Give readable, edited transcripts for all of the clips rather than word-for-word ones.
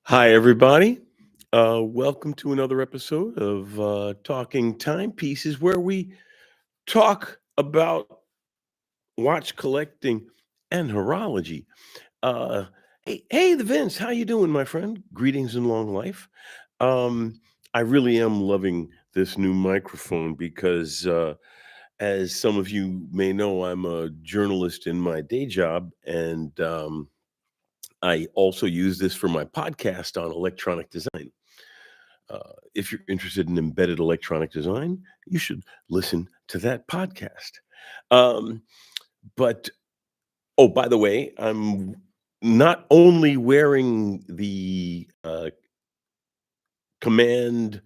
Hi, everybody. Welcome to another episode of Talking Timepieces, where we talk about watch collecting and horology. Uh, hey, the Vince, how you doing, my friend? Greetings and long life. Um, I really am loving this new microphone because, as some of you may know, I'm a journalist in my day job, and I also use this for my podcast on electronic design. If you're interested in embedded electronic design, you should listen to that podcast. Um, but oh, by the way, I'm not only wearing the command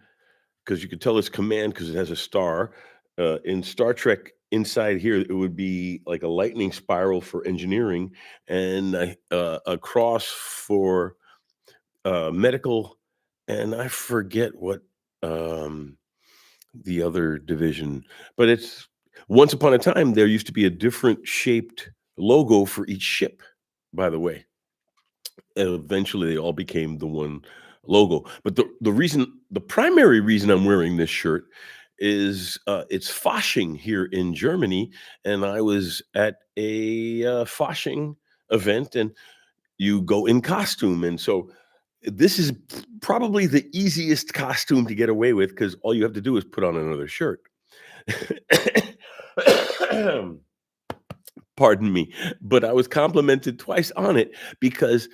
because you could tell it's command because it has a star. In Star Trek, inside here, it would be like a lightning spiral for engineering and a cross for medical, and I forget what. Um, the other division, but it's once upon a time, there used to be a different shaped logo for each ship, by the way. Eventually, they all became the one logo. But the primary reason I'm wearing this shirt is it's Fasching here in Germany, and I was at a Fasching event, and you go in costume, and so this is probably the easiest costume to get away with because all you have to do is put on another shirt. Pardon me, but I was complimented twice on it because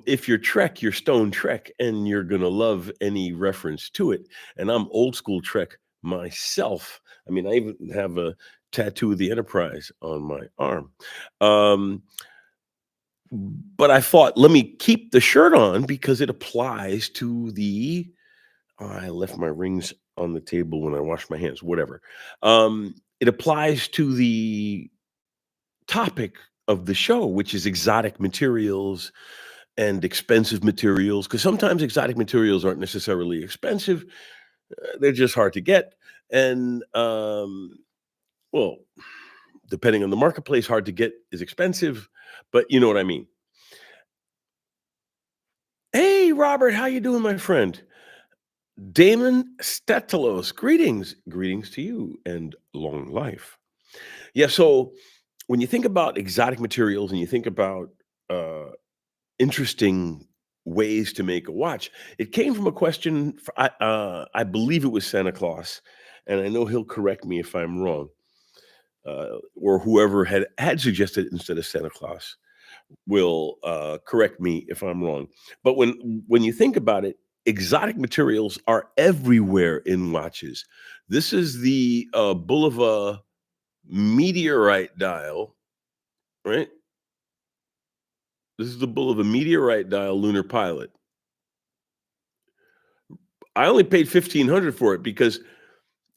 if you're Trek, you're Stone Trek, and you're gonna love any reference to it. And I'm old school Trek myself. I mean, I even have a tattoo of the Enterprise on my arm. Um, but I thought, let me keep the shirt on because it applies to the. Oh, I left my rings on the table when I washed my hands. Whatever. It applies to the topic of the show, which is exotic materials and expensive materials. Because sometimes exotic materials aren't necessarily expensive; they're just hard to get. And well, depending on the marketplace, hard to get is expensive, but you know what I mean. Hey, Robert, how you doing, my friend? Damon Stetalos, greetings to you, and long life. Yeah, so when you think about exotic materials and you think about uh, interesting ways to make a watch. It came from a question. I believe it was Santa Claus, and I know he'll correct me if I'm wrong, or whoever had suggested it instead of Santa Claus will correct me if I'm wrong. But when you think about it, exotic materials are everywhere in watches. This is the Bulova meteorite dial, right? This is the Bulova meteorite dial lunar pilot. I only paid 1,500 for it because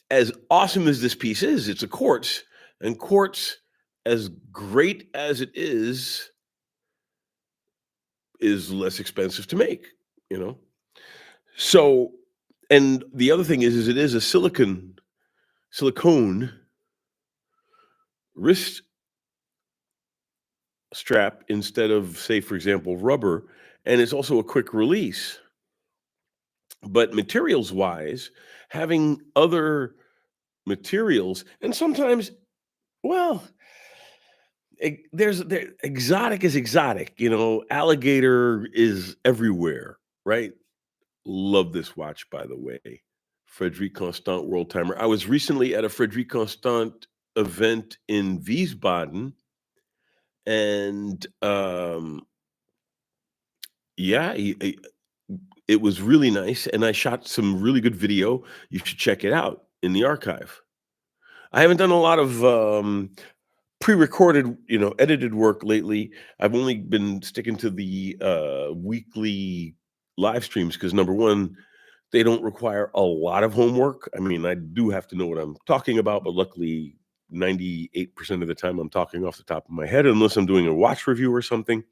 as awesome as this piece is, it's a quartz, and quartz, as great as it is less expensive to make, you know? So, and the other thing is it is a silicone wrist strap instead of, say, for example, rubber, and it's also a quick release. But materials wise, having other materials, and sometimes, well, exotic is exotic, alligator is everywhere, right? Love this watch, by the way. Frederic Constant World Timer. I was recently at a Frederic Constant event in Wiesbaden, and yeah, it was really nice, and I shot some really good video. You should check it out in the archive. I haven't done a lot of pre-recorded, edited work lately. I've only been sticking to the weekly live streams because number one, they don't require a lot of homework. I mean, I do have to know what I'm talking about, but luckily 98% of the time I'm talking off the top of my head unless I'm doing a watch review or something.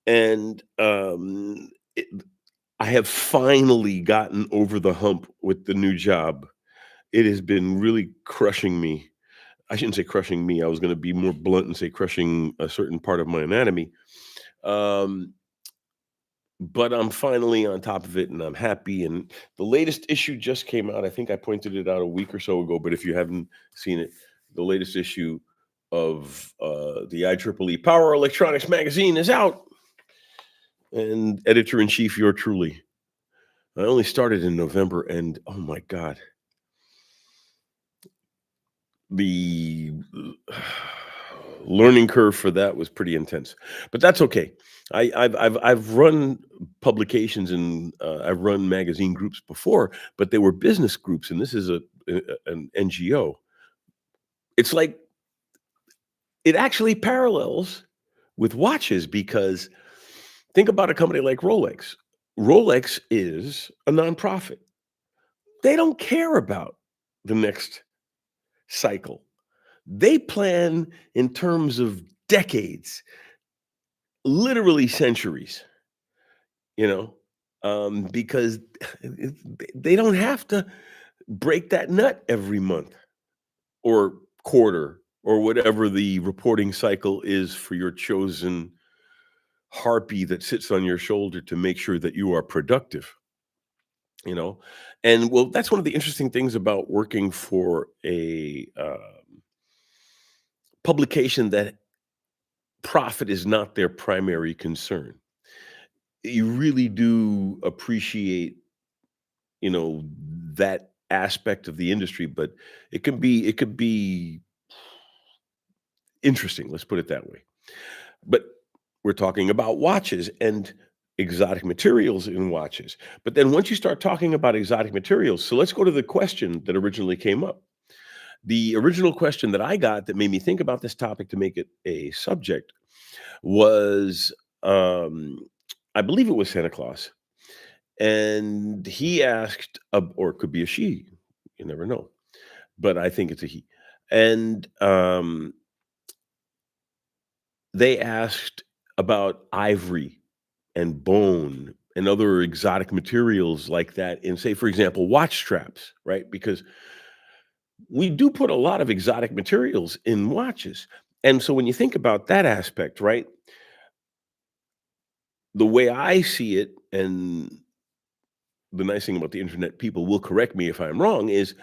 And I have finally gotten over the hump with the new job. It has been really crushing me. I shouldn't say crushing me. I was going to be more blunt and say crushing a certain part of my anatomy. Um, but I'm finally on top of it and I'm happy. And the latest issue just came out. I think I pointed it out a week or so ago, but if you haven't seen it, the latest issue of the IEEE Power Electronics magazine is out. And editor in chief, yours truly. I only started in November, and oh my God, the learning curve for that was pretty intense, but that's okay. I've run publications and I've run magazine groups before, but they were business groups, and this is an NGO. It's like it actually parallels with watches because think about a company like Rolex. Rolex is a nonprofit. They don't care about the next cycle. They plan in terms of decades, literally centuries, you know, because they don't have to break that nut every month or quarter or whatever the reporting cycle is for your chosen harpy that sits on your shoulder to make sure that you are productive, you know. And well, that's one of the interesting things about working for a publication that profit is not their primary concern. You really do appreciate, you know, that aspect of the industry, but it could be interesting, let's put it that way. But we're talking about watches and exotic materials in watches. But then once you start talking about exotic materials, so let's go to the question that originally came up. The original question that I got that made me think about this topic to make it a subject was, um, I believe it was Santa Claus, and he asked, or it could be a she, you never know, but I think it's a he. And they asked about ivory and bone and other exotic materials like that in, say, for example, watch straps, right? Because we do put a lot of exotic materials in watches. And so when you think about that aspect, right, the way I see it, and the nice thing about the internet, people will correct me if I'm wrong, is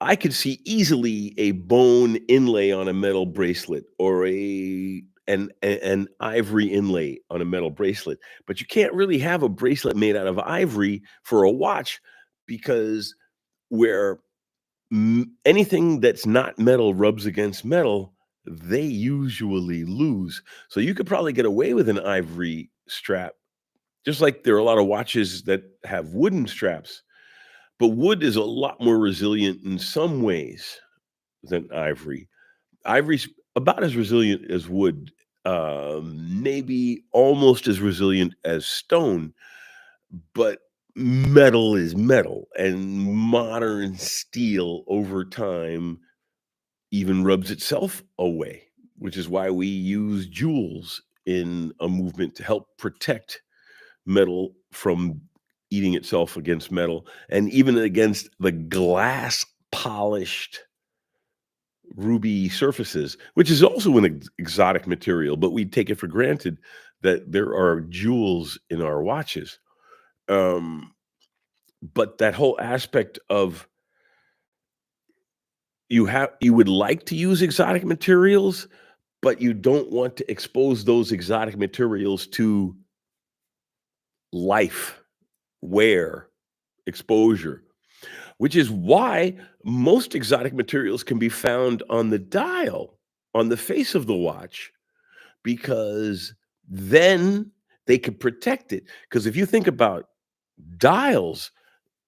I could see easily a bone inlay on a metal bracelet or an ivory inlay on a metal bracelet, but you can't really have a bracelet made out of ivory for a watch because where anything that's not metal rubs against metal, they usually lose. So you could probably get away with an ivory strap, just like there are a lot of watches that have wooden straps, but wood is a lot more resilient in some ways than ivory. Ivory's about as resilient as wood, maybe almost as resilient as stone, but metal is metal, and modern steel over time even rubs itself away, which is why we use jewels in a movement to help protect metal from eating itself against metal and even against the glass polished ruby surfaces, which is also an exotic material, but we take it for granted that there are jewels in our watches. Um, but that whole aspect of you would like to use exotic materials, but you don't want to expose those exotic materials to life, wear, exposure, which is why most exotic materials can be found on the dial, on the face of the watch, because then they could protect it. Because if you think about dials,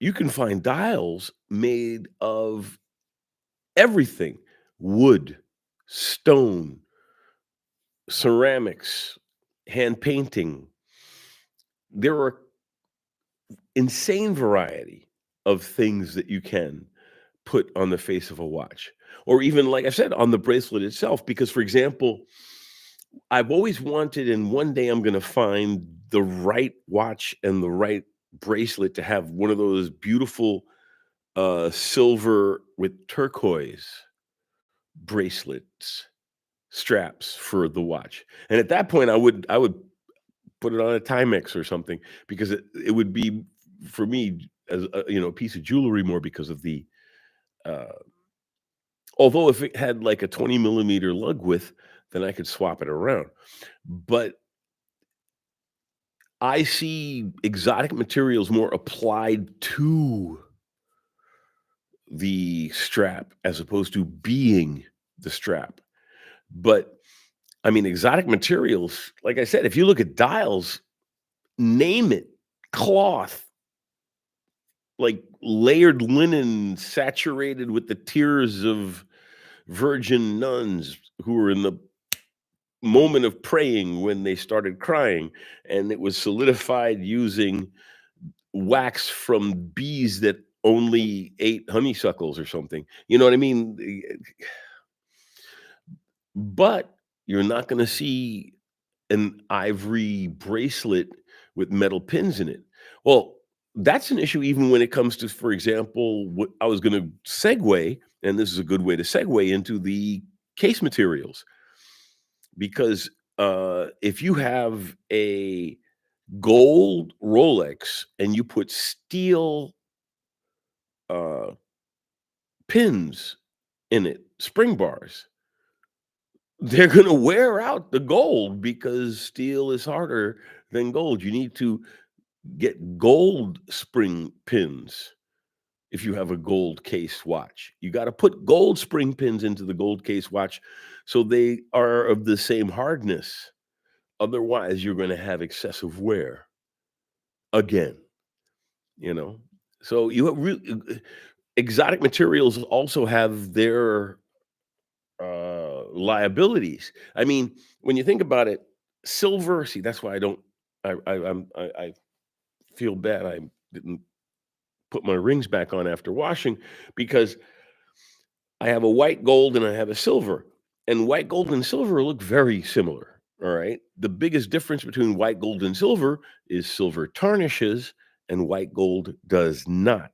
you can find dials made of everything: wood, stone, ceramics, hand painting. There are insane variety of things that you can put on the face of a watch, or even, like I said, on the bracelet itself. Because, for example, I've always wanted, and one day I'm going to find the right watch and the right bracelet to have one of those beautiful silver with turquoise bracelets, straps for the watch. And at that point, I would put it on a Timex or something because it would be for me as a piece of jewelry more because of the uh, although if it had like a 20 millimeter lug width, then I could swap it around. But I see exotic materials more applied to the strap as opposed to being the strap. But I mean, exotic materials, like I said, if you look at dials, name it, cloth, like layered linen saturated with the tears of virgin nuns who were in the moment of praying when they started crying, and it was solidified using wax from bees that only ate honeysuckles or something. You know what I mean? But you're not going to see an ivory bracelet with metal pins in it. Well, that's an issue even when it comes to, for example, what I was going to segue, and this is a good way to segue into the case materials, because if you have a gold Rolex and you put steel uh, pins in it, spring bars, they're going to wear out the gold because steel is harder than gold. You need to get gold spring pins if you have a gold case watch. You got to put gold spring pins into the gold case watch so they are of the same hardness. Otherwise, you're going to have excessive wear again, you know. So you have exotic materials also have their liabilities. I mean, when you think about it, silver. See, that's why I don't. I feel bad. I didn't put my rings back on after washing because I have a white gold and I have a silver, and white gold and silver look very similar. All right. The biggest difference between white gold and silver is silver tarnishes and white gold does not.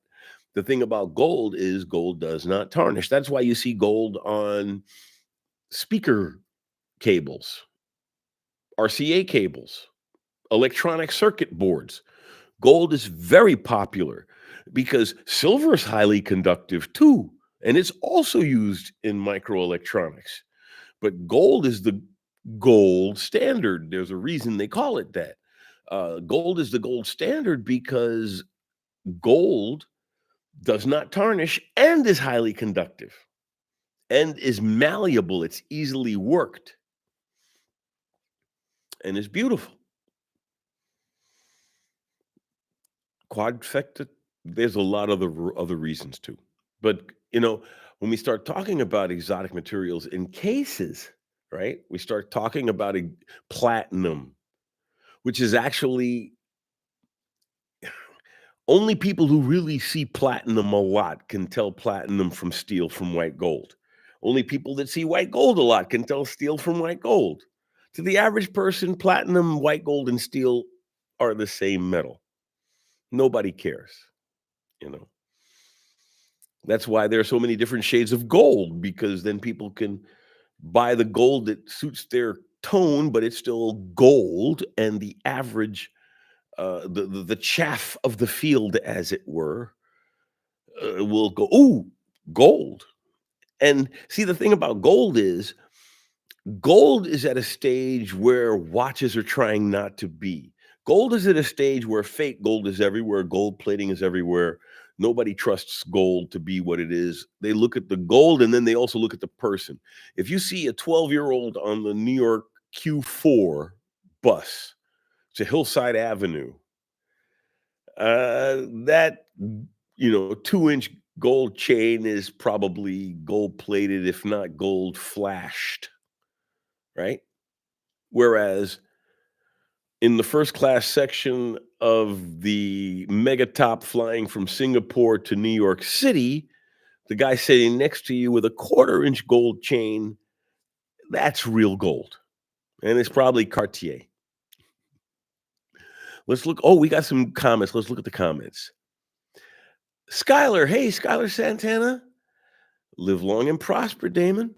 The thing about gold is gold does not tarnish. That's why you see gold on speaker cables, RCA cables, electronic circuit boards. Gold is very popular because silver is highly conductive too, and it's also used in microelectronics. But gold is the gold standard. There's a reason they call it that. Gold is the gold standard because gold does not tarnish and is highly conductive and is malleable. It's easily worked and is beautiful. Quadfecta, there's a lot of other reasons too. But, when we start talking about exotic materials in cases, right? We start talking about platinum, which is actually only people who really see platinum a lot can tell platinum from steel from white gold. Only people that see white gold a lot can tell steel from white gold. To the average person, platinum, white gold, and steel are the same metal. Nobody cares, you know. That's why there are so many different shades of gold because then people can buy the gold that suits their tone, but it's still gold, and the average, the chaff of the field, as it were, will go, "Ooh, gold." And see, the thing about gold is at a stage where watches are trying not to be. Gold is at a stage where fake gold is everywhere, gold plating is everywhere. Nobody trusts gold to be what it is. They look at the gold and then they also look at the person. If you see a 12-year-old on the New York Q4 bus to Hillside Avenue, that 2-inch gold chain is probably gold plated, if not gold flashed, right? Whereas in the first class section of the mega top flying from Singapore to New York City, the guy sitting next to you with a 1/4-inch gold chain, that's real gold. And it's probably Cartier. Let's look. Oh, we got some comments. Let's look at the comments. Skylar, hey, Skylar Santana. Live long and prosper, Damon.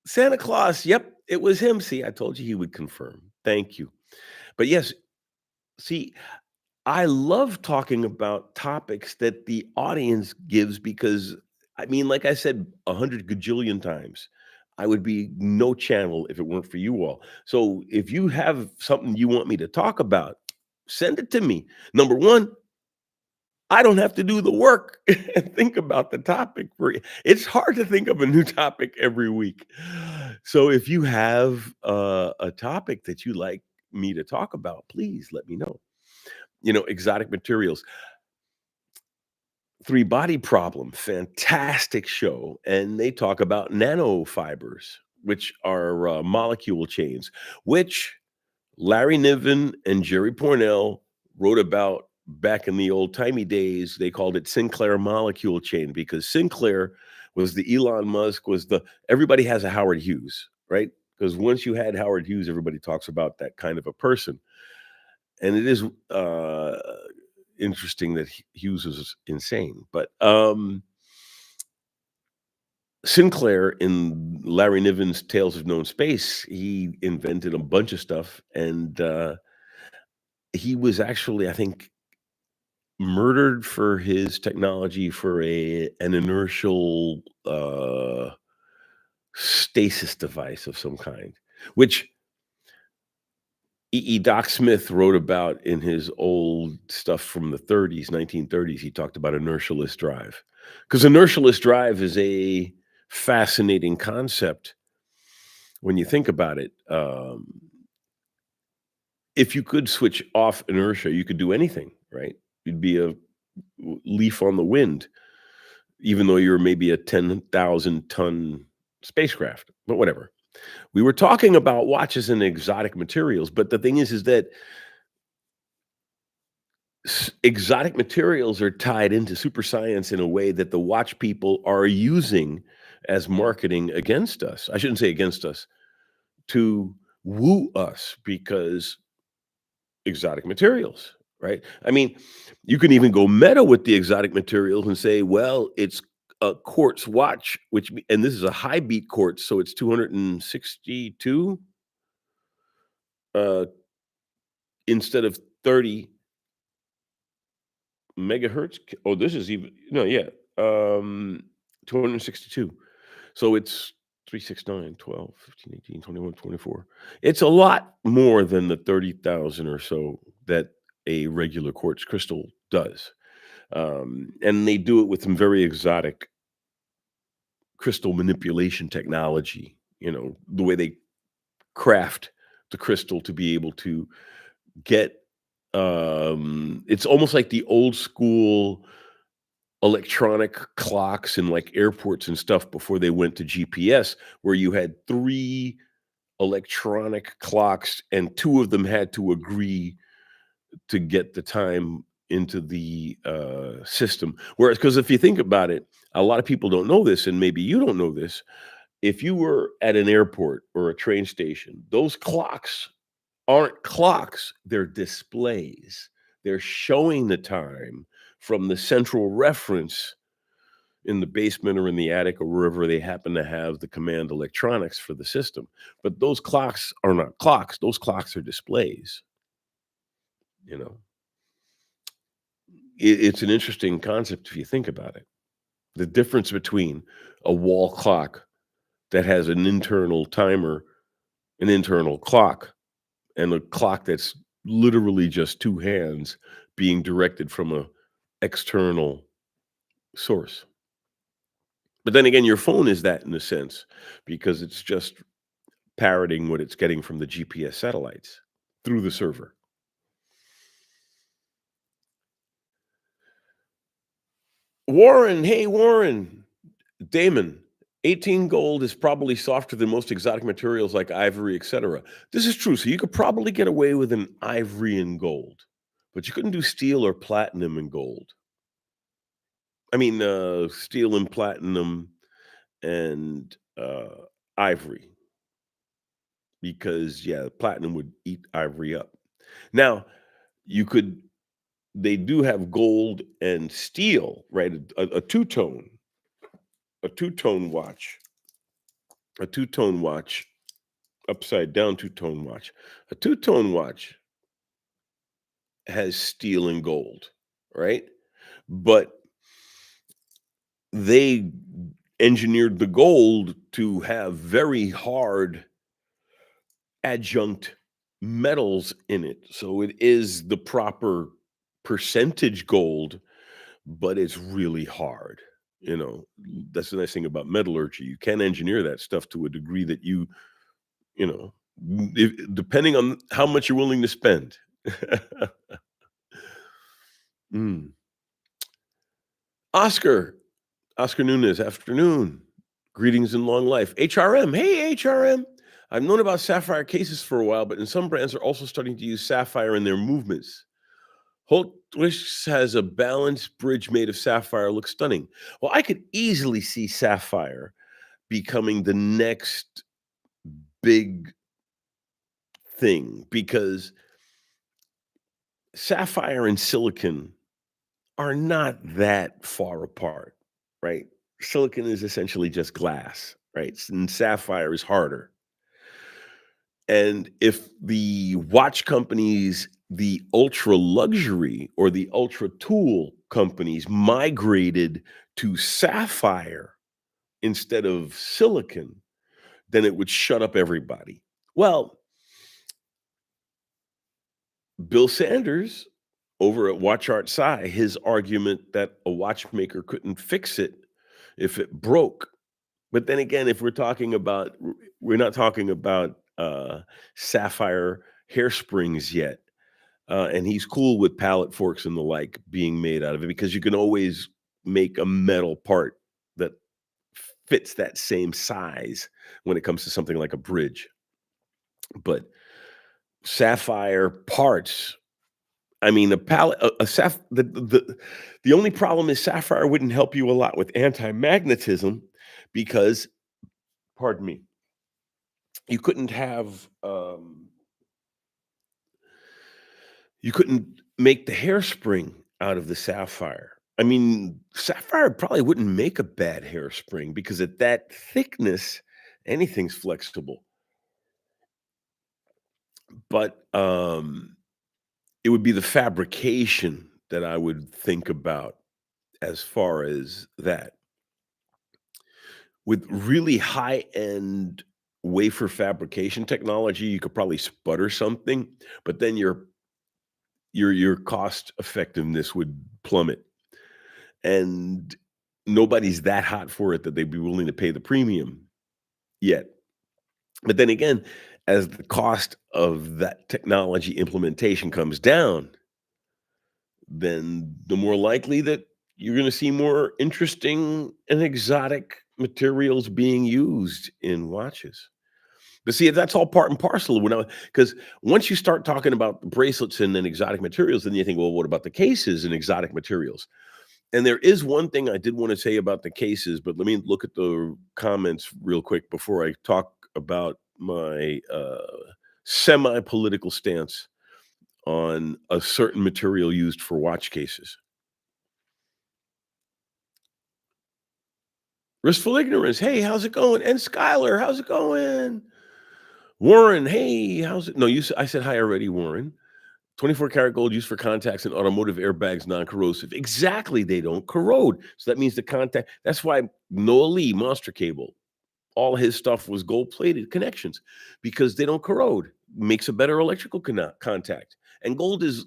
Santa Claus, yep, it was him. See, I told you he would confirm. Thank you. But yes, See, I love talking about topics that the audience gives because, I mean, like I said 100 gajillion times, I would be no channel if it weren't for you all. So if you have something you want me to talk about, send it to me. Number 1, I don't have to do the work and think about the topic for it's hard to think of a new topic every week. So if you have a topic that you like me to talk about, please let me know. Exotic materials. Three Body Problem, fantastic show, and they talk about nanofibers, which are, molecule chains, which Larry Niven and Jerry Pournelle wrote about back in the old-timey days. They called it Sinclair molecule chain because Sinclair was the Elon Musk was the everybody has a Howard Hughes, right? Because once you had Howard Hughes, everybody talks about that kind of a person, and it is, interesting that Hughes was insane, but, Sinclair in Larry Niven's Tales of Known Space, he invented a bunch of stuff, and, he was actually, I think, murdered for his technology for an inertial, stasis device of some kind, which Doc Smith wrote about in his old stuff from the 30s, 1930s. He talked about inertialess drive because inertialess drive is a fascinating concept when you think about it. If you could switch off inertia, you could do anything, right? You'd be a leaf on the wind, even though you're maybe a 10,000 ton spacecraft, but whatever. We were talking about watches and exotic materials, but the thing is that exotic materials are tied into super science in a way that the watch people are using as marketing against us. I shouldn't say against us, to woo us because exotic materials, right? I mean, you can even go meta with the exotic materials and say, well, it's a quartz watch, and this is a high beat quartz, so it's 262 uh, instead of 30 megahertz. Oh, this is even no, yeah, 262. So it's 3, 6, 9, 12, 15, 18, 21, 24. It's a lot more than the 30,000 or so that a regular quartz crystal does. And they do it with some very exotic crystal manipulation technology, the way they craft the crystal to be able to get it's almost like the old school electronic clocks in like airports and stuff before they went to GPS, where you had 3 electronic clocks and 2 of them had to agree to get the time into the, system. Whereas, because if you think about it, a lot of people don't know this, and maybe you don't know this. If you were at an airport or a train station, those clocks aren't clocks, they're displays. They're showing the time from the central reference in the basement or in the attic or wherever they happen to have the command electronics for the system. But those clocks are not clocks, those clocks are displays, you know? It's an interesting concept if you think about it. The difference between a wall clock that has an internal timer, an internal clock, and a clock that's literally just 2 hands being directed from a external source. But then again, your phone is that in a sense because it's just parroting what it's getting from the GPS satellites through the server. Warren, hey, Warren. Damon, 18 gold is probably softer than most exotic materials like ivory, etc. This is true. So you could probably get away with an ivory and gold, but you couldn't do steel or platinum and gold. I mean, steel and platinum and ivory, because yeah, platinum would eat ivory up. Now, you could they do have gold and steel, right? A two-tone, a two-tone watch, a two-tone watch, upside down two-tone watch. A two-tone watch has steel and gold, right? But they engineered the gold to have very hard adjunct metals in it. So it is the proper percentage gold, but it's really hard. You know, that's the nice thing about metallurgy. You can engineer that stuff to a degree that you know, depending on how much you're willing to spend. Mm. Oscar, Oscar Nunez, afternoon. Greetings and long life. HRM, hey HRM. I've known about sapphire cases for a while, but in some brands are also starting to use sapphire in their movements. Holt Wish has a balanced bridge made of sapphire, looks stunning. Well, I could easily see sapphire becoming the next big thing because sapphire and silicon are not that far apart, right? Silicon is essentially just glass, right? And sapphire is harder. And if the watch companies, the ultra luxury or the ultra tool companies migrated to sapphire instead of silicon, then it would shut up everybody. Well, Bill Sanders over at Watch Art Sci, his argument that a watchmaker couldn't fix it if it broke. But then again, if we're not talking about sapphire hairsprings yet. And he's cool with pallet forks and the like being made out of it because you can always make a metal part that fits that same size when it comes to something like a bridge. But sapphire parts, I mean, a pallet, a the only problem is sapphire wouldn't help you a lot with anti-magnetism because, pardon me, you couldn't have you couldn't make the hairspring out of the sapphire. I mean, sapphire probably wouldn't make a bad hairspring because at that thickness, anything's flexible. But it would be the fabrication that I would think about as far as that. With really high-end wafer fabrication technology, you could probably sputter something, but then your cost effectiveness would plummet. And nobody's that hot for it that they'd be willing to pay the premium yet. But then again, as the cost of that technology implementation comes down, then the more likely that you're going to see more interesting and exotic materials being used in watches. But see, that's all part and parcel when I because once you start talking about the bracelets and then exotic materials, then you think, well, what about the cases and exotic materials? And there is one thing I did wanna say about the cases, but let me look at the comments real quick before I talk about my, semi-political stance on a certain material used for watch cases. Wistful Ignorance, "Hey, how's it going?" And Skylar, "How's it going?" Warren, "Hey, how's it" No, I said hi already, Warren. 24 karat gold used for contacts and automotive airbags, non-corrosive. Exactly, they don't corrode. So that means the contact that's why Noah Lee, Monster Cable, all his stuff was gold-plated connections because they don't corrode. Makes a better electrical contact. And gold is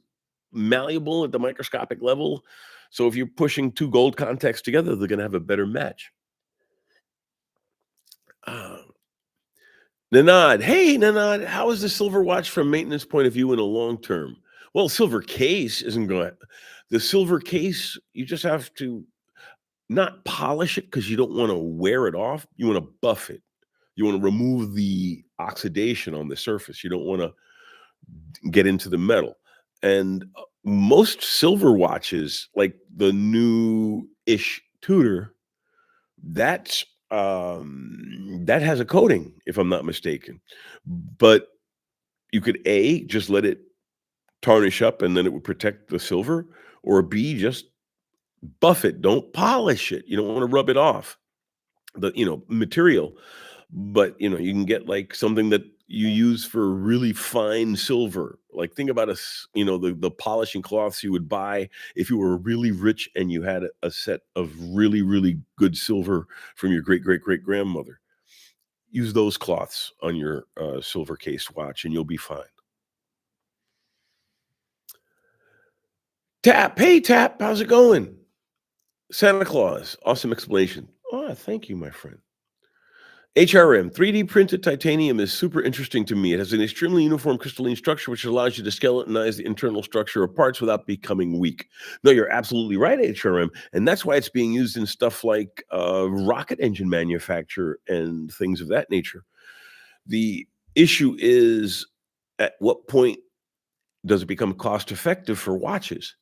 malleable at the microscopic level. So if you're pushing 2 gold contacts together, they're gonna have a better match. Ah, Nanad, "Hey, Nanad, how is the silver watch from maintenance point of view in the long term?" Well, silver case isn't going the silver case, you just have to not polish it because you don't wanna wear it off, you wanna buff it. You wanna remove the oxidation on the surface, you don't wanna get into the metal, and, most silver watches, like the new-ish Tudor, that's, that has a coating, if I'm not mistaken, but you could A, just let it tarnish up and then it would protect the silver, or B, just buff it, don't polish it, you don't wanna rub it off, the material, but, you can get, like, something that you use for really fine silver. Like think about the polishing cloths you would buy if you were really rich and you had a set of really, really good silver from your great great great grandmother. Use those cloths on your silver case watch and you'll be fine. Tap, hey Tap, how's it going? Santa Claus, awesome explanation. Oh, thank you, my friend. HRM, 3D printed titanium is super interesting to me. It has an extremely uniform crystalline structure, which allows you to skeletonize the internal structure of parts without becoming weak. No, you're absolutely right, HRM. And that's why it's being used in stuff like rocket engine manufacture and things of that nature. The issue is at what point does it become cost effective for watches?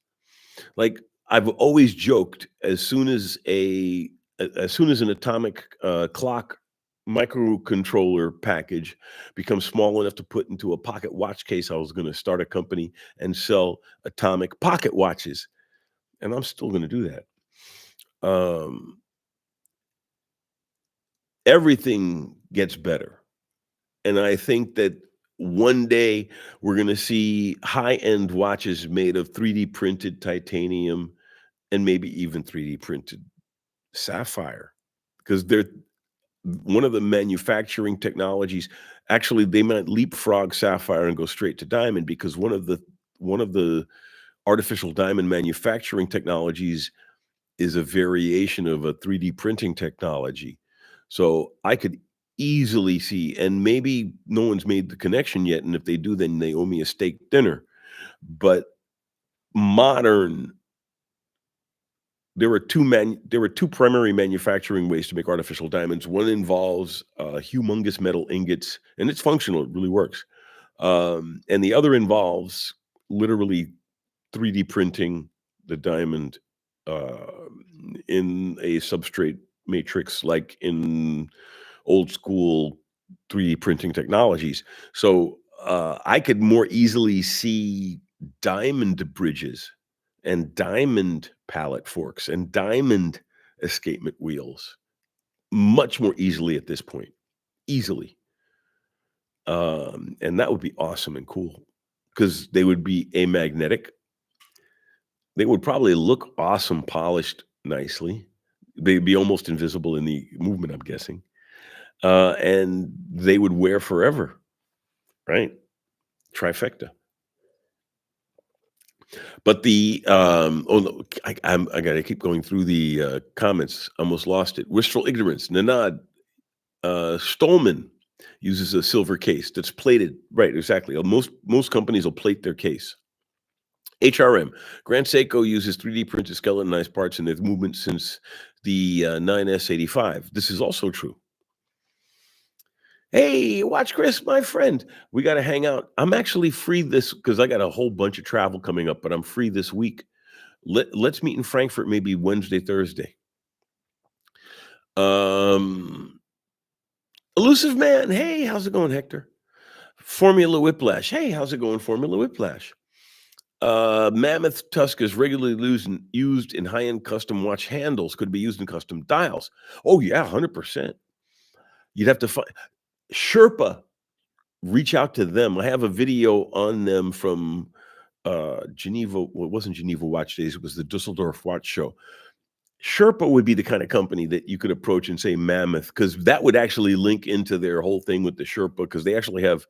Like, I've always joked as soon as an atomic, clock microcontroller package becomes small enough to put into a pocket watch case, I was gonna start a company and sell atomic pocket watches, and I'm still gonna do that. Um, Everything gets better, and I think that one day we're gonna see high-end watches made of 3D printed titanium and maybe even 3D printed sapphire, because they're one of the manufacturing technologies. Actually, they might leapfrog sapphire and go straight to diamond because one of the artificial diamond manufacturing technologies is a variation of a 3D printing technology. So I could easily see, and maybe no one's made the connection yet, and if they do, then they owe me a steak dinner. But modern there were 2 primary manufacturing ways to make artificial diamonds. One involves, humongous metal ingots, and it's functional, it really works. And the other involves literally 3D printing the diamond, in a substrate matrix, like in old school 3D printing technologies. So, I could more easily see diamond bridges and diamond pallet forks and diamond escapement wheels much more easily at this point, easily. And that would be awesome and cool because they would be amagnetic. They would probably look awesome, polished nicely. They'd be almost invisible in the movement, I'm guessing. And they would wear forever, right? Trifecta. But oh, no, I gotta keep going through the, comments, almost lost it. Wistful ignorance, Nanad, Stolman uses a silver case that's plated, right, exactly. Most companies will plate their case. HRM, Grand Seiko uses 3D printed skeletonized parts in their movement since the, 9S85. This is also true. Hey, watch Chris, my friend. We gotta hang out. I'm actually free this because I got a whole bunch of travel coming up, but I'm free this week. Let's meet in Frankfurt maybe Wednesday, Thursday. Um, Elusive Man, hey, how's it going, Hector? Formula Whiplash, hey, how's it going, Formula Whiplash? Mammoth tusk is regularly used in high-end custom watch handles. Could be used in custom dials. Oh yeah, 100%. You'd have to find Sherpa. Reach out to them. I have a video on them from Geneva. Well, it wasn't Geneva Watch Days. It was the Dusseldorf Watch Show. Sherpa would be the kind of company that you could approach and say Mammoth, because that would actually link into their whole thing with the Sherpa, because they actually have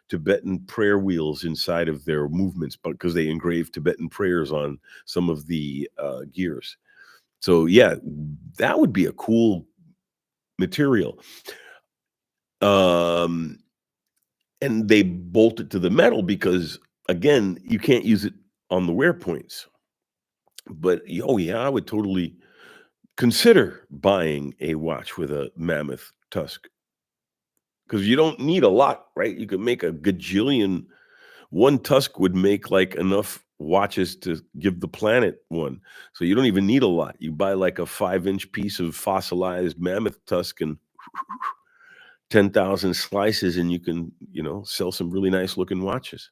Tibetan prayer wheels inside of their movements, but because they engrave Tibetan prayers on some of the gears. So yeah, that would be a cool material. Um, and they bolt it to the metal because again, you can't use it on the wear points. But oh yeah, I would totally consider buying a watch with a mammoth tusk because you don't need a lot, right? You could make a gajillion. One tusk would make like enough watches to give the planet one. So you don't even need a lot. You buy like a 5-inch piece of fossilized mammoth tusk and 10,000 slices, and you can, sell some really nice looking watches.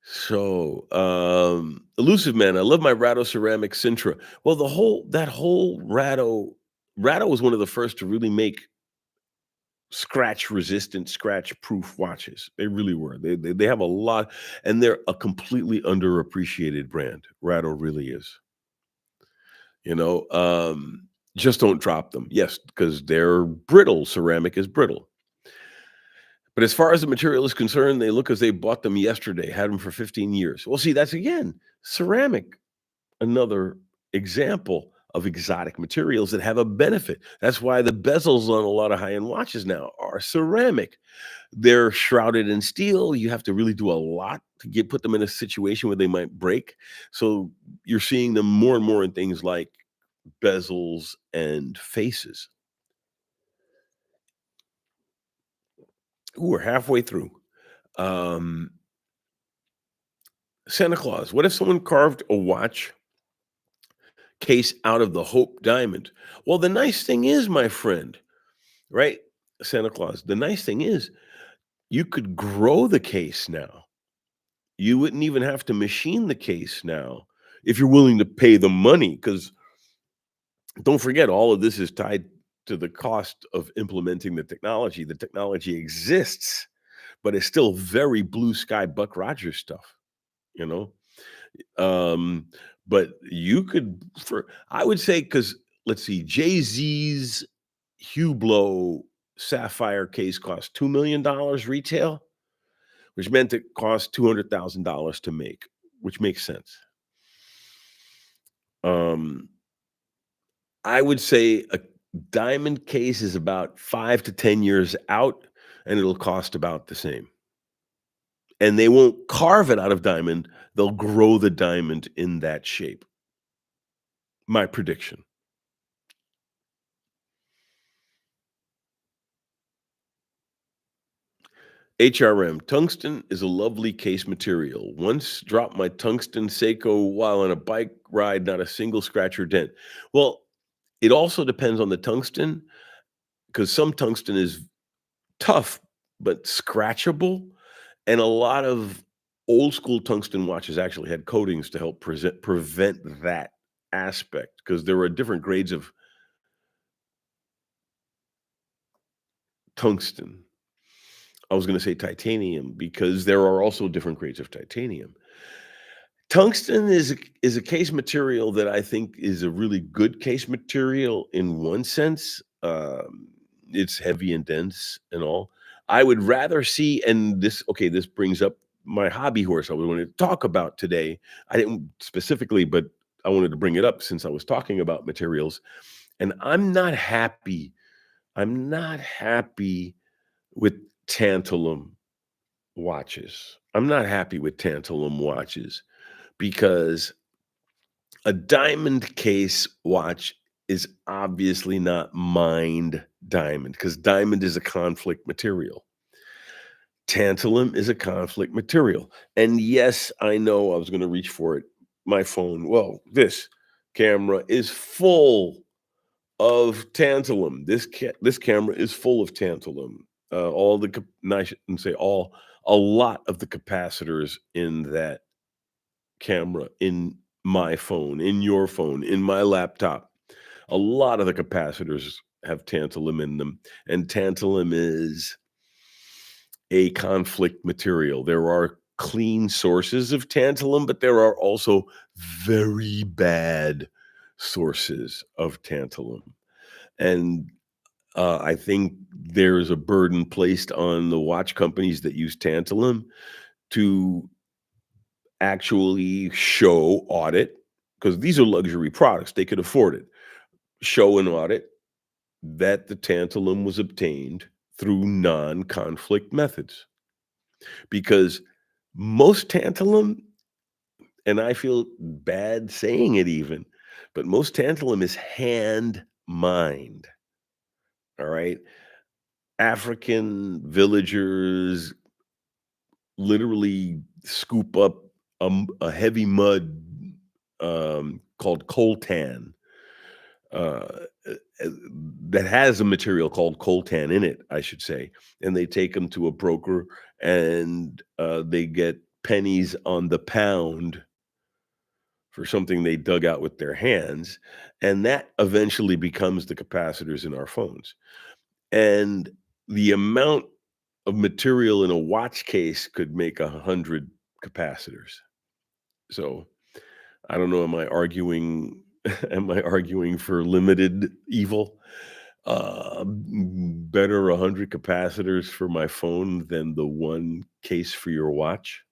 So, Elusive Man, I love my Rado ceramic Sintra. Well, that whole Rado was one of the first to really make scratch resistant, scratch proof watches. They really were. They have a lot, and they're a completely underappreciated brand. Rattle really is. You know, just don't drop them. Yes, because they're brittle. Ceramic is brittle. But as far as the material is concerned, they look as they bought them yesterday, had them for 15 years. Well, see, that's again ceramic, another example of exotic materials that have a benefit. That's why the bezels on a lot of high-end watches now are ceramic. They're shrouded in steel. You have to really do a lot to put them in a situation where they might break. So you're seeing them more and more in things like bezels and faces. Ooh, we're halfway through. Um, Santa Claus. What if someone carved a watch case out of the Hope diamond? Well, the nice thing is, my friend, right? Santa Claus. The nice thing is you could grow the case now. You wouldn't even have to machine the case now if you're willing to pay the money. Because don't forget, all of this is tied to the cost of implementing the technology. The technology exists, but it's still very blue sky Buck Rogers stuff, you know? Um, but you could for I would say because let's see, Jay-Z's Hublot sapphire case cost $2 million retail, which meant it cost $200,000 to make, which makes sense. Um, I would say a diamond case is about 5 to 10 years out, and it'll cost about the same. And they won't carve it out of diamond, they'll grow the diamond in that shape. My prediction. HRM, tungsten is a lovely case material. Once dropped my tungsten Seiko while on a bike ride, not a single scratch or dent. Well, it also depends on the tungsten because some tungsten is tough but scratchable, and a lot of old school tungsten watches actually had coatings to help prevent that aspect because there were different grades of tungsten. I was going to say titanium because there are also different grades of titanium. Tungsten is a case material that I think is a really good case material in one sense. It's heavy and dense and all. I would rather see, and this okay, this brings up my hobby horse I wanted to talk about today. I didn't specifically, but I wanted to bring it up since I was talking about materials. And I'm not happy with tantalum watches. I'm not happy with tantalum watches because a diamond case watch is obviously not mined diamond because diamond is a conflict material. Tantalum is a conflict material. And yes, I know I was going to reach for it. My phone, well, this camera is full of tantalum. This camera is full of tantalum. All the no, I shouldn't say all, a lot of the capacitors in that camera, in my phone, in your phone, in my laptop. A lot of the capacitors have tantalum in them, and tantalum is a conflict material. There are clean sources of tantalum, but there are also very bad sources of tantalum. And I think there's a burden placed on the watch companies that use tantalum to actually show, audit, because these are luxury products, they could afford it. Show and audit that the tantalum was obtained through non-conflict methods. Because most tantalum, and I feel bad saying it even, but most tantalum is hand mined. All right. African villagers literally scoop up a heavy mud called coltan uh, uh, that has a material called coltan in it, I should say, and they take them to a broker and they get pennies on the pound for something they dug out with their hands, and that eventually becomes the capacitors in our phones. And the amount of material in a watch case could make 100 capacitors. So, I don't know, am I arguing am I arguing for limited evil? Better 100 capacitors for my phone than the one case for your watch?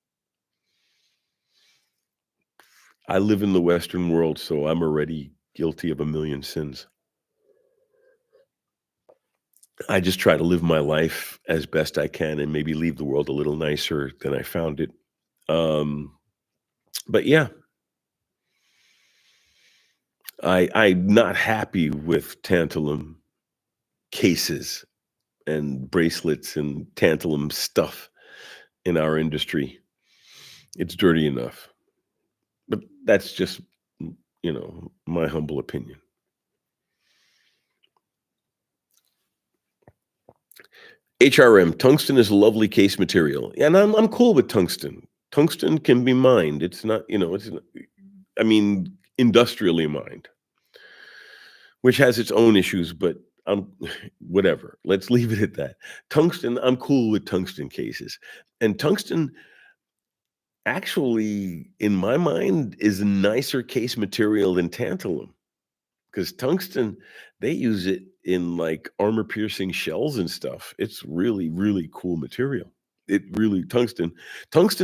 I live in the Western world, so I'm already guilty of a million sins. I just try to live my life as best I can and maybe leave the world a little nicer than I found it. Um, but yeah, I'm not happy with tantalum cases and bracelets and tantalum stuff in our industry. It's dirty enough, but that's just, my humble opinion. HRM, tungsten is a lovely case material, and I'm cool with tungsten. Tungsten can be mined. It's not, I mean, industrially mined, which has its own issues, but whatever. Let's leave it at that. Tungsten, I'm cool with tungsten cases. And tungsten actually, in my mind, is a nicer case material than tantalum because tungsten, they use it in like armor piercing shells and stuff. It's really, really cool material. It really, tungsten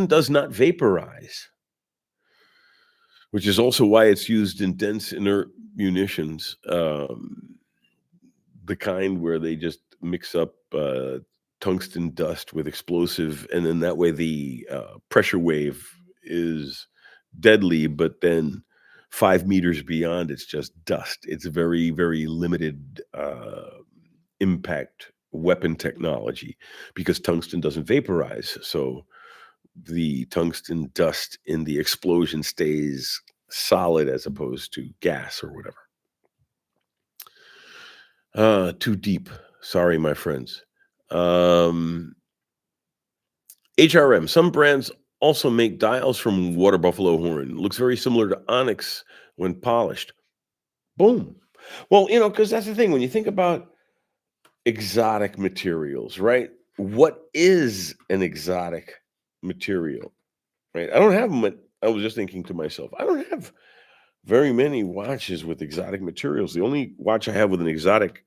does not vaporize, which is also why it's used in dense inert munitions. The kind where they just mix up, tungsten dust with explosive, and then that way the, pressure wave is deadly, but then 5 meters beyond, it's just dust. It's a very, very limited, impact weapon technology because tungsten doesn't vaporize, so the tungsten dust in the explosion stays solid as opposed to gas or whatever. Too deep. Sorry, my friends. Um, HRM. Some brands also make dials from water buffalo horn. Looks very similar to onyx when polished. Boom. Well, because that's the thing. When you think about exotic materials, right? What is an exotic material, right? I don't have much. I was just thinking to myself, I don't have very many watches with exotic materials. The only watch I have with an exotic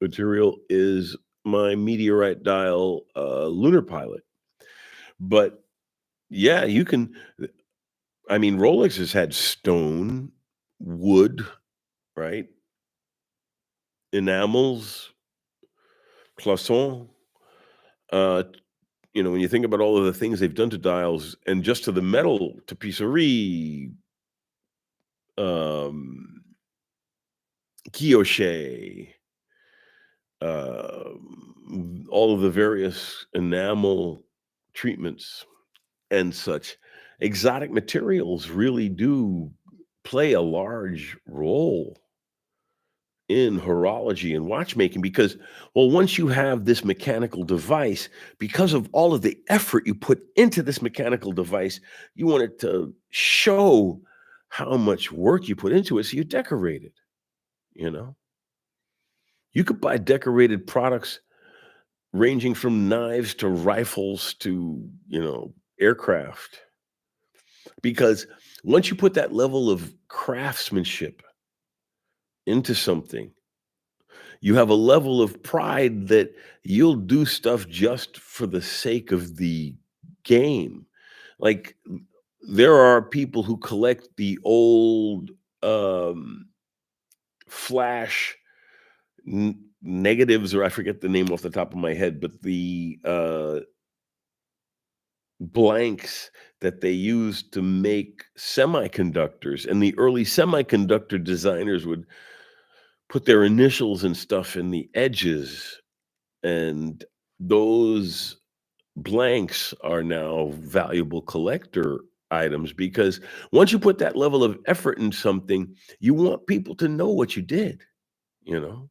material is my meteorite dial, lunar pilot. But yeah, you can. I mean, Rolex has had stone, wood, right? Enamels, cloisons. Uh, when you think about all of the things they've done to dials and just to the metal tapisserie, um, guilloche, all of the various enamel treatments and such, exotic materials really do play a large role in horology and watchmaking because, well, once you have this mechanical device, because of all of the effort you put into this mechanical device, you want it to show how much work you put into it. So you decorate it, you know? You could buy decorated products ranging from knives to rifles to, aircraft. Because once you put that level of craftsmanship into something, you have a level of pride that you'll do stuff just for the sake of the game. Like there are people who collect the old um flash negatives, or I forget the name off the top of my head, but the blanks that they used to make semiconductors, and the early semiconductor designers would put their initials and stuff in the edges, and those blanks are now valuable collector items because once you put that level of effort in something, you want people to know what you did, you know?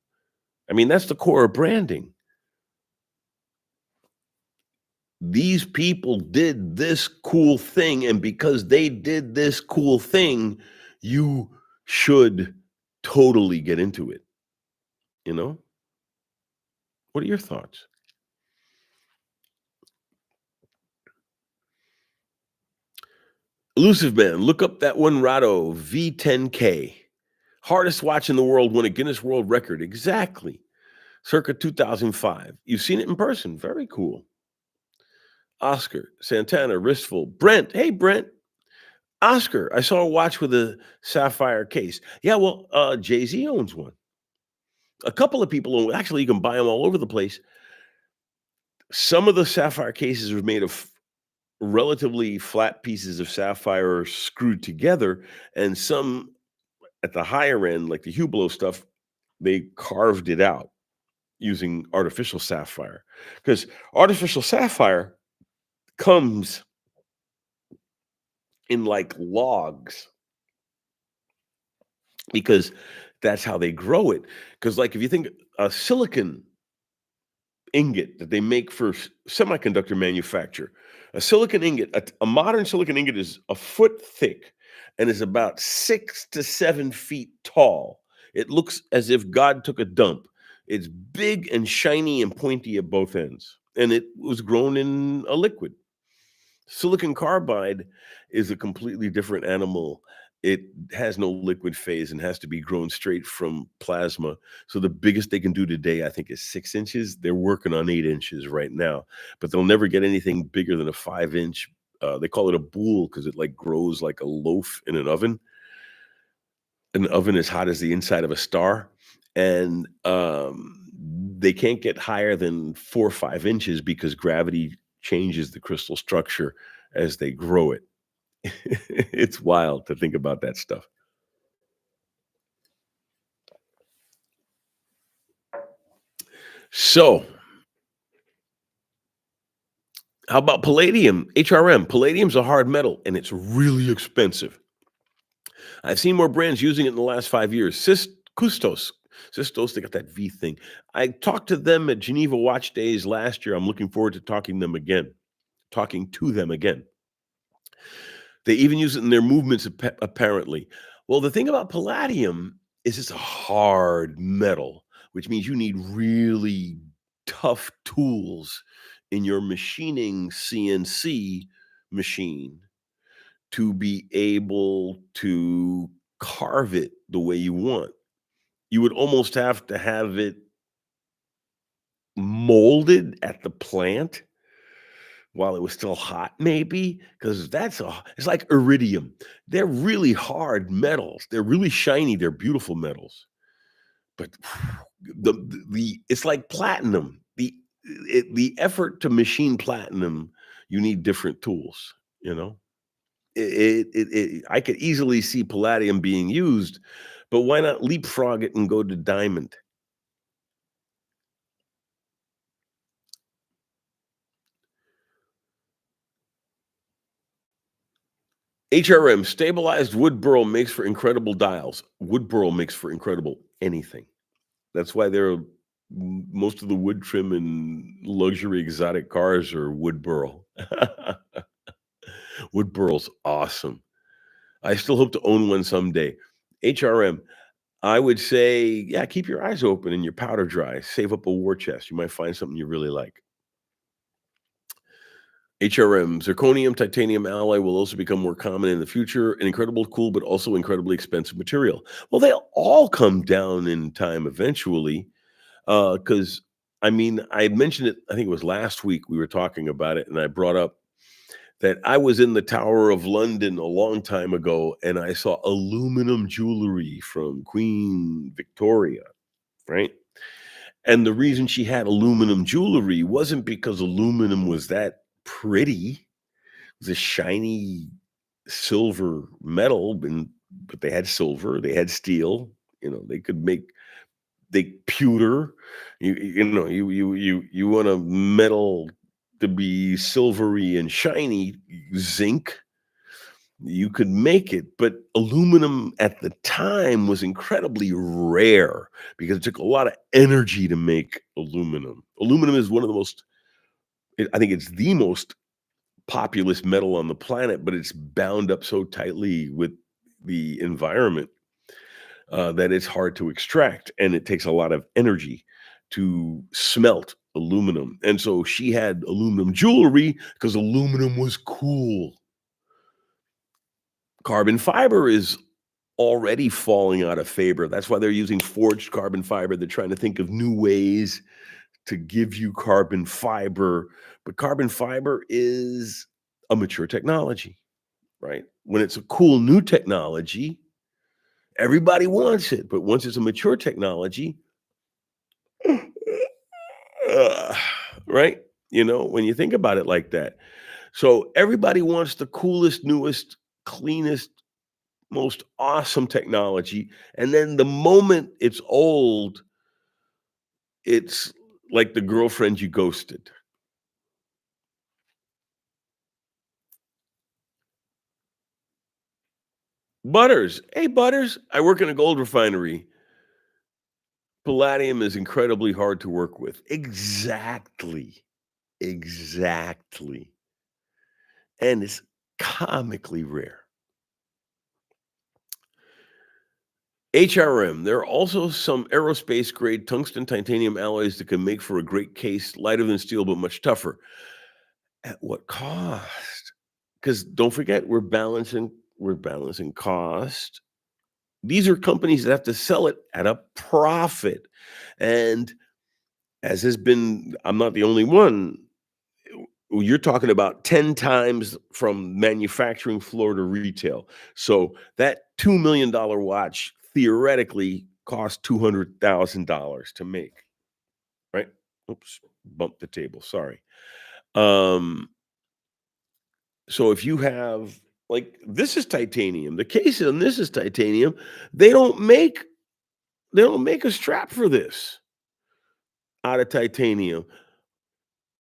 I mean, that's the core of branding. These people did this cool thing, and because they did this cool thing, you should totally get into it, you know? What are your thoughts? Elusive Man, look up that one Rado V10K. Hardest watch in the world won a Guinness World Record. Exactly. Circa 2005. You've seen it in person. Very cool. Oscar, Santana, Wristful. Brent. Hey, Brent. Oscar, I saw a watch with a sapphire case. Yeah, well, Jay-Z owns one. A couple of people own, actually, you can buy them all over the place. Some of the sapphire cases are made of relatively flat pieces of sapphire screwed together, and some at the higher end, like the Hublot stuff, they carved it out using artificial sapphire. Because artificial sapphire comes in like logs because that's how they grow it. Because, like, if you think a silicon ingot that they make for semiconductor manufacture, a silicon ingot, a modern silicon ingot is a foot thick and is about 6 to 7 feet tall. It looks as if God took a dump. It's big and shiny and pointy at both ends, and it was grown in a liquid. Silicon carbide is a completely different animal. It has no liquid phase and has to be grown straight from plasma. So the biggest they can do today, I think, is 6 inches. They're working on 8 inches right now, but they'll never get anything bigger than a 5 inch. They call it a boule because it like grows like a loaf in an oven. An oven as hot as the inside of a star, and they can't get higher than 4 or 5 inches because gravity changes the crystal structure as they grow it. It's wild to think about that stuff. So, how about palladium? HRM. Palladium's a hard metal and it's really expensive. I've seen more brands using it in the last 5 years. Custos. Sistos, they got that V thing. I talked to them at Geneva Watch Days last year. I'm looking forward to talking to them again. They even use it in their movements, apparently. Well, the thing about palladium is it's a hard metal, which means you need really tough tools in your machining CNC machine to be able to carve it the way you want. You would almost have to have it molded at the plant while it was still hot, maybe, because it's like iridium. They're really hard metals. They're really shiny. They're beautiful metals. But the it's like platinum. The effort to machine platinum, you need different tools, you know? I could easily see palladium being used, but why not leapfrog it and go to diamond? HRM, stabilized wood burl makes for incredible dials. Wood burl makes for incredible anything. That's why most of the wood trim in luxury exotic cars are wood burl. Wood burl's awesome. I still hope to own one someday. HRM, I would say, yeah, keep your eyes open and your powder dry. Save up a war chest. You might find something you really like. HRM, zirconium titanium alloy will also become more common in the future. An incredible cool, but also incredibly expensive material. Well, they'll all come down in time eventually. Because I mean, I had mentioned it, I think it was last week we were talking about it, and I brought up that I was in the Tower of London a long time ago, and I saw aluminum jewelry from Queen Victoria, right? And the reason she had aluminum jewelry wasn't because aluminum was that pretty. It was a shiny silver metal, but they had silver, they had steel, they could make pewter. You want a metal to be silvery and shiny, zinc, you could make it, but aluminum at the time was incredibly rare because it took a lot of energy to make aluminum. Aluminum is one of the most I think it's the most populous metal on the planet, but it's bound up so tightly with the environment that it's hard to extract, and it takes a lot of energy to smelt aluminum. And so she had aluminum jewelry because aluminum was cool. Carbon fiber is already falling out of favor. That's why they're using forged carbon fiber. They're trying to think of new ways to give you carbon fiber, but carbon fiber is a mature technology, right? When it's a cool new technology, everybody wants it, but once it's a mature technology, uh, right? When you think about it like that. So everybody wants the coolest, newest, cleanest, most awesome technology, and then the moment it's old, it's like the girlfriend you ghosted. Butters, "Hey, Butters, I work in a gold refinery. Palladium is incredibly hard to work with." Exactly, exactly, and it's comically rare. HRM, there are also some aerospace-grade tungsten titanium alloys that can make for a great case, lighter than steel, but much tougher. At what cost? Because don't forget, we're balancing cost. These are companies that have to sell it at a profit, and as has been I'm not the only one, you're talking about 10 times from manufacturing floor to retail. So that $2 million watch theoretically costs $200,000 to make, right? Oops, bumped the table, sorry. Um, so if you have like this is titanium, the case on this is titanium. They don't make they don't make a strap for this out of titanium.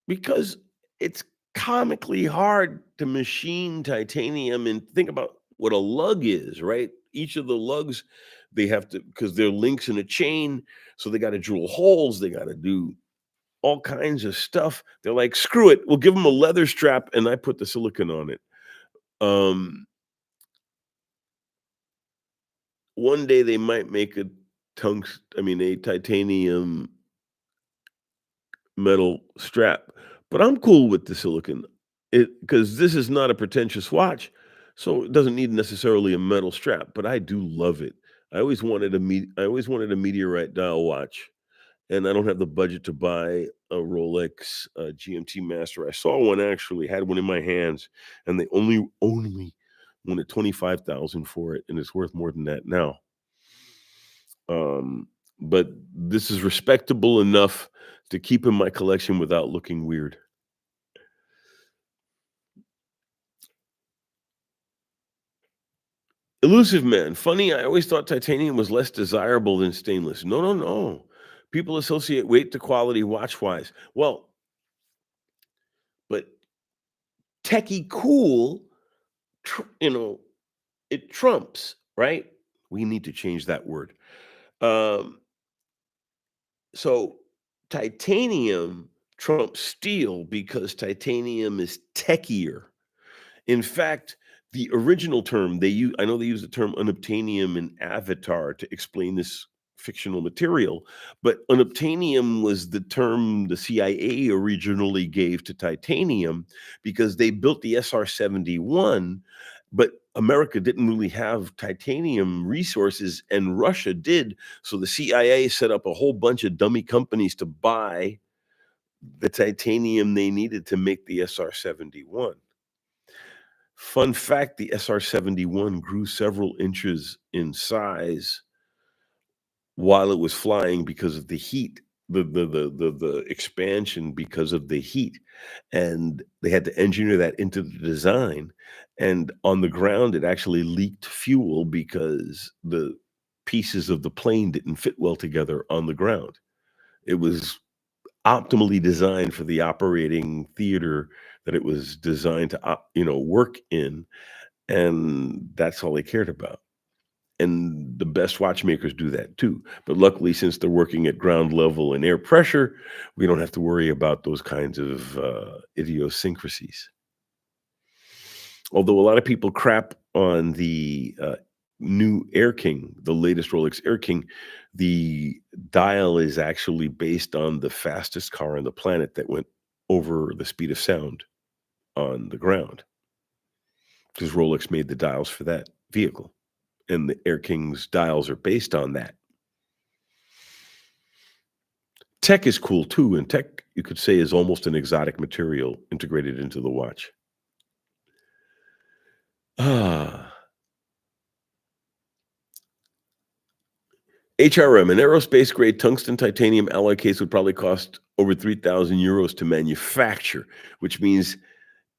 Because it's comically hard to machine titanium, and think about what a lug is, right? Each of the lugs, they have to, because they're links in a chain, so they gotta drill holes, they gotta do all kinds of stuff. They're like, "Screw it, we'll give them a leather strap, and I put the silicon on it." Um, One day they might make a titanium metal strap, but I'm cool with the silicon. Because this is not a pretentious watch, so it doesn't need necessarily a metal strap, but I do love it. I always wanted a meteorite dial watch, and I don't have the budget to buy a Rolex, GMT Master. I saw one actually, had one in my hands, and they only wanted 25,000 for it, and it's worth more than that now. Um, but this is respectable enough to keep in my collection without looking weird. Elusive Man, funny, I always thought titanium was less desirable than stainless. No, no, no. People associate weight to quality watch wise. Well, but techie cool, tr- you know, it trumps, right? We need to change that word. Um, so titanium trumps steel because titanium is techier. In fact, the original term I know they use the term unobtainium in Avatar to explain this fictional material, but unobtainium was the term the CIA originally gave to titanium because they built the SR-71, but America didn't really have titanium resources and Russia did. So the CIA set up a whole bunch of dummy companies to buy the titanium they needed to make the SR-71. Fun fact, the SR-71 grew several inches in size while it was flying because of the heat, the expansion because of the heat, and they had to engineer that into the design, and on the ground, it actually leaked fuel because the pieces of the plane didn't fit well together on the ground. It was optimally designed for the operating theater that it was designed to work in, and that's all they cared about. And the best watchmakers do that too. But luckily, since they're working at ground level and air pressure, we don't have to worry about those kinds of idiosyncrasies. Although a lot of people crap on the new Air King, the latest Rolex Air King, the dial is actually based on the fastest car on the planet that went over the speed of sound on the ground. because Rolex made the dials for that vehicle, and the Air King's dials are based on that. Tech is cool too, and tech, you could say, is almost an exotic material integrated into the watch. Ah, HRM, an aerospace grade tungsten titanium alloy case would probably cost over 3,000 euros to manufacture, which means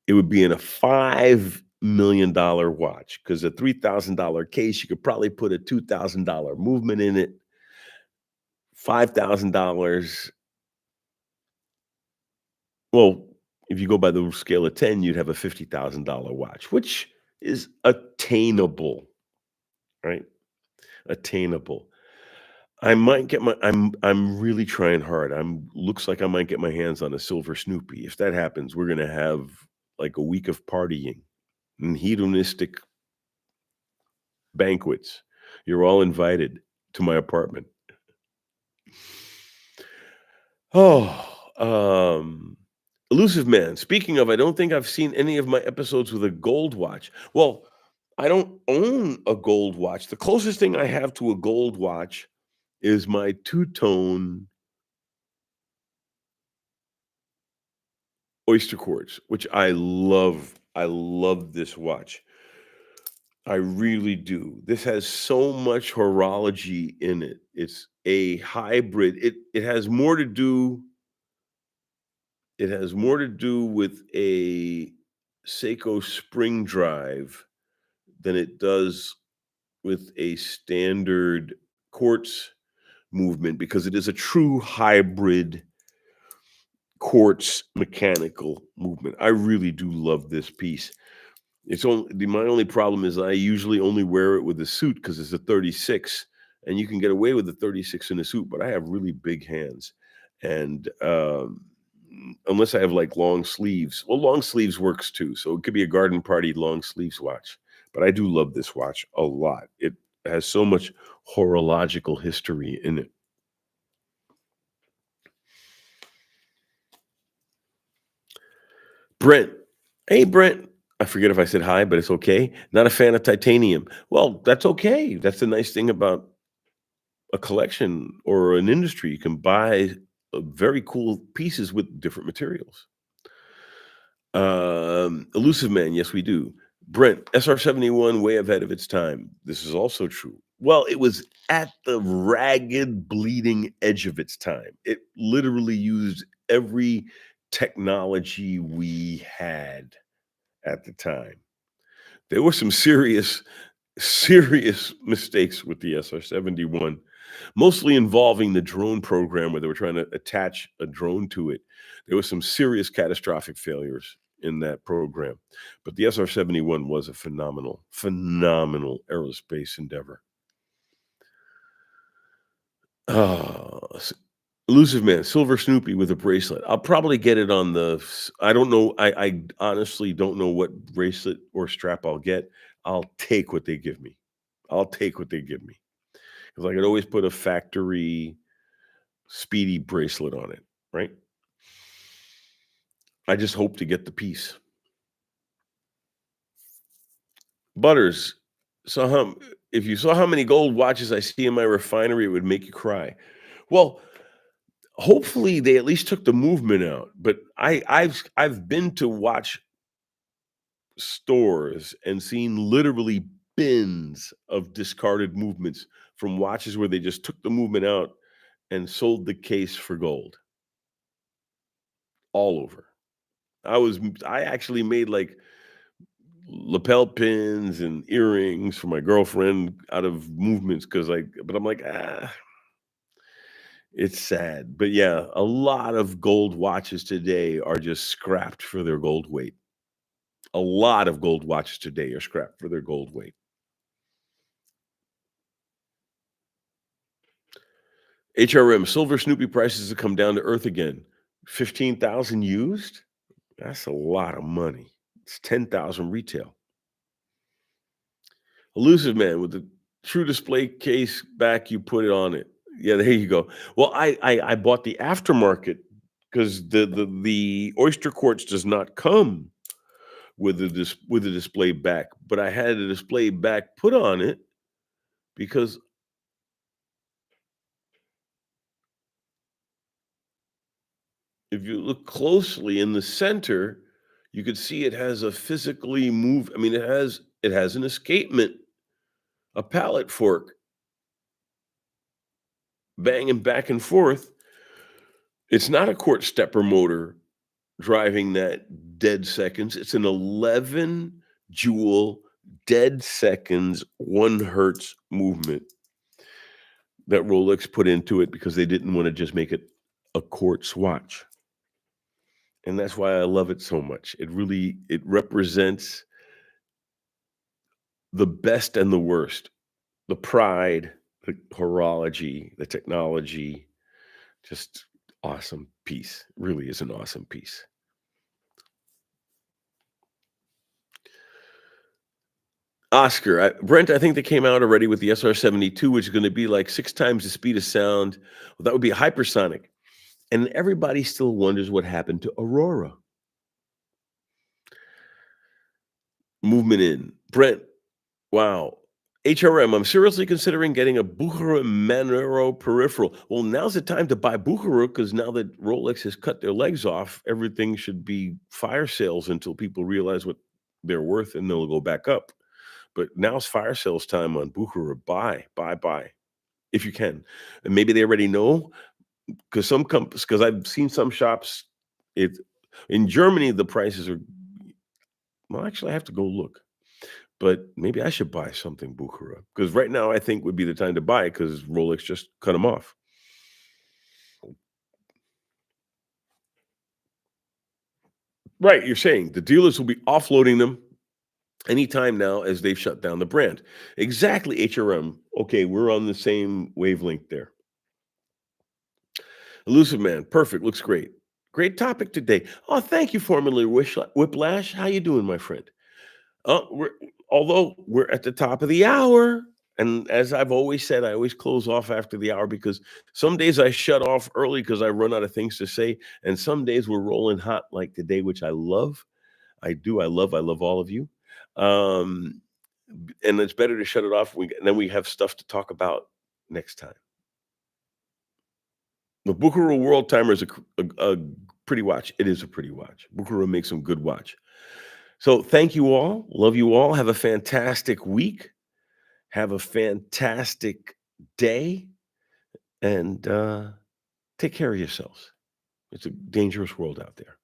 it would be in a $5 million watch. Because a $3,000 case, you could probably put a $2,000 movement in it. $5,000. Well, if you go by the scale of 10, you'd have a $50,000 watch, which is attainable, right? Attainable. I might get my I'm really trying hard. Looks like I might get my hands on a silver Snoopy. If that happens, we're gonna have like a week of partying and hedonistic banquets. You're all invited to my apartment. Oh, Elusive Man. Speaking of, I don't think I've seen any of my episodes with a gold watch. Well, I don't own a gold watch. The closest thing I have to a gold watch is my two-tone oyster quartz, which I love. I love this watch. I really do. This has so much horology in it. It's a hybrid. It has more to do with a Seiko spring drive than it does with a standard quartz movement, because it is a true hybrid quartz mechanical movement. I really do love this piece. It's only my only problem is I usually only wear it with a suit because it's a 36, and you can get away with the 36 in a suit, but I have really big hands, and unless I have like long sleeves, well, long sleeves works too. So it could be a garden party long sleeves watch. But I do love this watch a lot. It has so much horological history in it. Brent. Hey, Brent. I forget if I said hi, but it's okay. Not a fan of titanium. Well, that's okay. That's the nice thing about a collection or an industry. You can buy very cool pieces with different materials. Elusive Man, yes, we do. Brent, SR-71 way ahead of its time. This is also true. Well, it was at the ragged, bleeding edge of its time. It literally used every technology we had at the time. There were some serious mistakes with the SR-71, mostly involving the drone program where they were trying to attach a drone to it. There was some serious catastrophic failures in that program, but the SR-71 was a phenomenal aerospace endeavor. Ah, Elusive Man, silver Snoopy with a bracelet. I'll probably get it on I don't know. I honestly don't know what bracelet or strap I'll get. I'll take what they give me. I'll take what they give me, because I could always put a factory Speedy bracelet on it, right? I just hope to get the piece. Butters, so if you saw how many gold watches I see in my refinery, it would make you cry. Well, hopefully they at least took the movement out. But I've been to watch stores and seen literally bins of discarded movements from watches where they just took the movement out and sold the case for gold all over. I actually made like lapel pins and earrings for my girlfriend out of movements, but I'm like, it's sad. But yeah, a lot of gold watches today are just scrapped for their gold weight. A lot of gold watches today are scrapped for their gold weight. HRM silver Snoopy prices have come down to earth again. 15,000 used? That's a lot of money. It's 10,000 retail. Elusive Man with the true display case back, you put it on it. Yeah, there you go. Well, I bought the aftermarket because the oyster quartz does not come with the display back, but I had a display back put on it because if you look closely in the center, you could see it has a physically move. I mean, it has an escapement, a pallet fork banging back and forth. It's not a quart stepper motor driving that dead seconds. It's an 11 joule dead seconds 1 hertz movement that Rolex put into it because they didn't want to just make it a quartz watch. And that's why I love it so much. It represents the best and the worst, the pride, the horology, the technology, just awesome piece. Really is an awesome piece. Oscar, Brent, I think they came out already with the SR-72, which is going to be like 6 times the speed of sound. Well, that would be hypersonic. And everybody still wonders what happened to Aurora. Movement in. Brent, wow. HRM, I'm seriously considering getting a Buchera Manero peripheral. Well, now's the time to buy Buchera because now that Rolex has cut their legs off, everything should be fire sales until people realize what they're worth and they'll go back up. But now's fire sales time on Buchera. Buy, buy, buy if you can. And maybe they already know because because I've seen some shops. It in Germany the prices are well. Actually, I have to go look. But maybe I should buy something Buchera because right now I think would be the time to buy it because Rolex just cut them off. Right, you're saying the dealers will be offloading them anytime now as they've shut down the brand. Exactly, HRM. Okay, we're on the same wavelength there. Elusive Man, perfect. Looks great. Great topic today. Oh, thank you, Formula Whiplash. How you doing, my friend? Although we're at the top of the hour, and as I've always said, I always close off after the hour because some days I shut off early because I run out of things to say, and some days we're rolling hot like today, which I love. I do. I love all of you. And it's better to shut it off. And then we have stuff to talk about next time. The Buckaroo World Timer is a pretty watch. It is a pretty watch. Buckaroo makes some good watch. So thank you all. Love you all. Have a fantastic week. Have a fantastic day. And take care of yourselves. It's a dangerous world out there.